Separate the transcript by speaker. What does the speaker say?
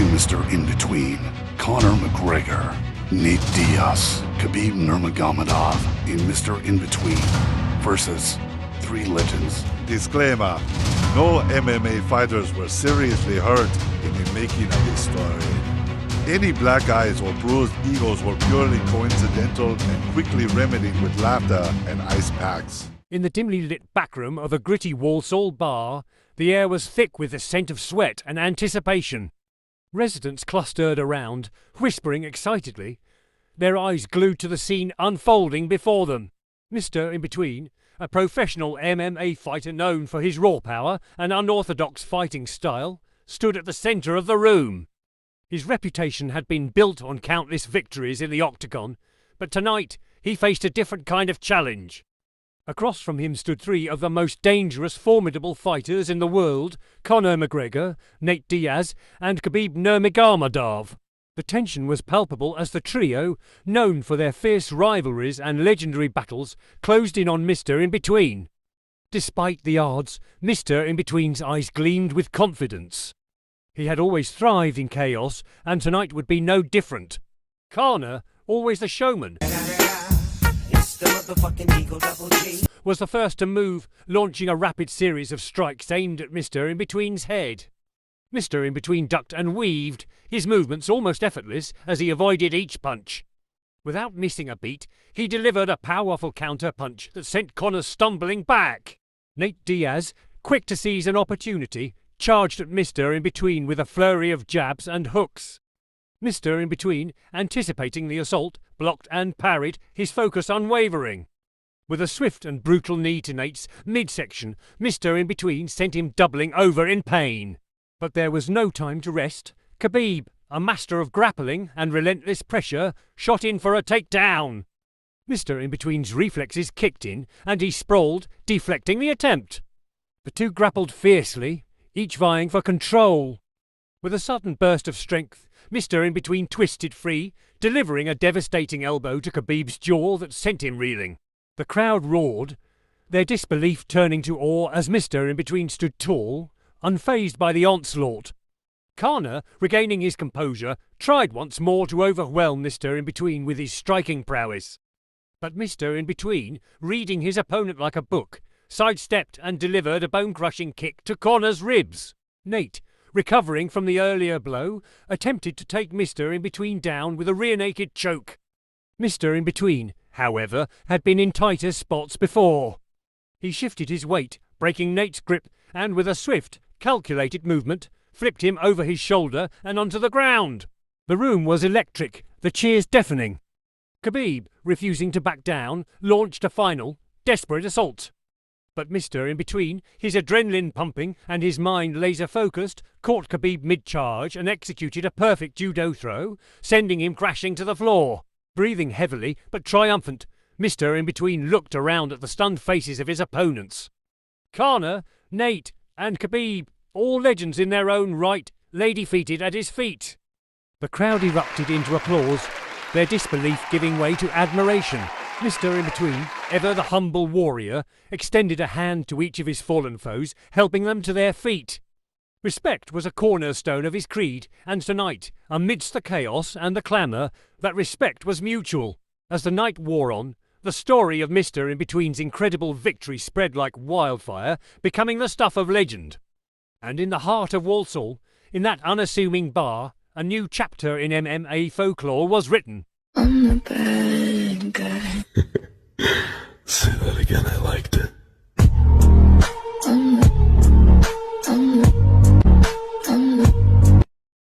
Speaker 1: Mr. In-Between, Conor McGregor, Nate Diaz, Khabib Nurmagomedov in Mr. In-Between versus three legends.
Speaker 2: Disclaimer: no MMA fighters were seriously hurt in the making of this story. Any black eyes or bruised egos were purely coincidental and quickly remedied with laughter and ice packs.
Speaker 3: In the dimly lit backroom of a gritty Walsall bar, the air was thick with the scent of sweat and anticipation. Residents clustered around, whispering excitedly, their eyes glued to the scene unfolding before them. Mr. In-Between, a professional MMA fighter known for his raw power and unorthodox fighting style, stood at the centre of the room. His reputation had been built on countless victories in the octagon, but tonight he faced a different kind of challenge. Across from him stood three of the most dangerous, formidable fighters in the world: Conor McGregor, Nate Diaz, and Khabib Nurmagomedov. The tension was palpable as the trio, known for their fierce rivalries and legendary battles, closed in on Mr. In-Between. Despite the odds, Mr. In-Between's eyes gleamed with confidence. He had always thrived in chaos, and tonight would be no different. Conor, always the showman, was the first to move, launching a rapid series of strikes aimed at Mr. In-Between's head. Mr. In-Between ducked and weaved, his movements almost effortless as he avoided each punch. Without missing a beat, he delivered a powerful counter-punch that sent Conor stumbling back. Nate Diaz, quick to seize an opportunity, charged at Mr. In-Between with a flurry of jabs and hooks. Mr. In-Between, anticipating the assault, blocked and parried, his focus unwavering. With a swift and brutal knee to Nate's midsection, Mr. In-Between sent him doubling over in pain. But there was no time to rest. Khabib, a master of grappling and relentless pressure, shot in for a takedown. Mr. In-Between's reflexes kicked in, and he sprawled, deflecting the attempt. The two grappled fiercely, each vying for control. With a sudden burst of strength, Mr. In-Between twisted free, delivering a devastating elbow to Khabib's jaw that sent him reeling. The crowd roared, their disbelief turning to awe as Mr. In-Between stood tall, unfazed by the onslaught. Conor, regaining his composure, tried once more to overwhelm Mr. In-Between with his striking prowess. But Mr. In-Between, reading his opponent like a book, sidestepped and delivered a bone-crushing kick to Conor's ribs. Nate, recovering from the earlier blow, attempted to take Mr. In-Between down with a rear-naked choke. Mr. In-Between, however, had been in tighter spots before. He shifted his weight, breaking Nate's grip, and with a swift, calculated movement, flipped him over his shoulder and onto the ground. The room was electric, the cheers deafening. Khabib, refusing to back down, launched a final, desperate assault. But Mr. In-Between, his adrenaline pumping and his mind laser-focused, caught Khabib mid-charge and executed a perfect judo throw, sending him crashing to the floor. Breathing heavily but triumphant, Mr. In-Between looked around at the stunned faces of his opponents. Conor, Nate, and Khabib, all legends in their own right, lay defeated at his feet. The crowd erupted into applause, their disbelief giving way to admiration. Mr. In-Between, ever the humble warrior, extended a hand to each of his fallen foes, helping them to their feet. Respect was a cornerstone of his creed, and tonight, amidst the chaos and the clamour, that respect was mutual. As the night wore on, the story of Mr. In-Between's incredible victory spread like wildfire, becoming the stuff of legend. And in the heart of Walsall, in that unassuming bar, a new chapter in MMA folklore was written.
Speaker 4: I'm the bad guy.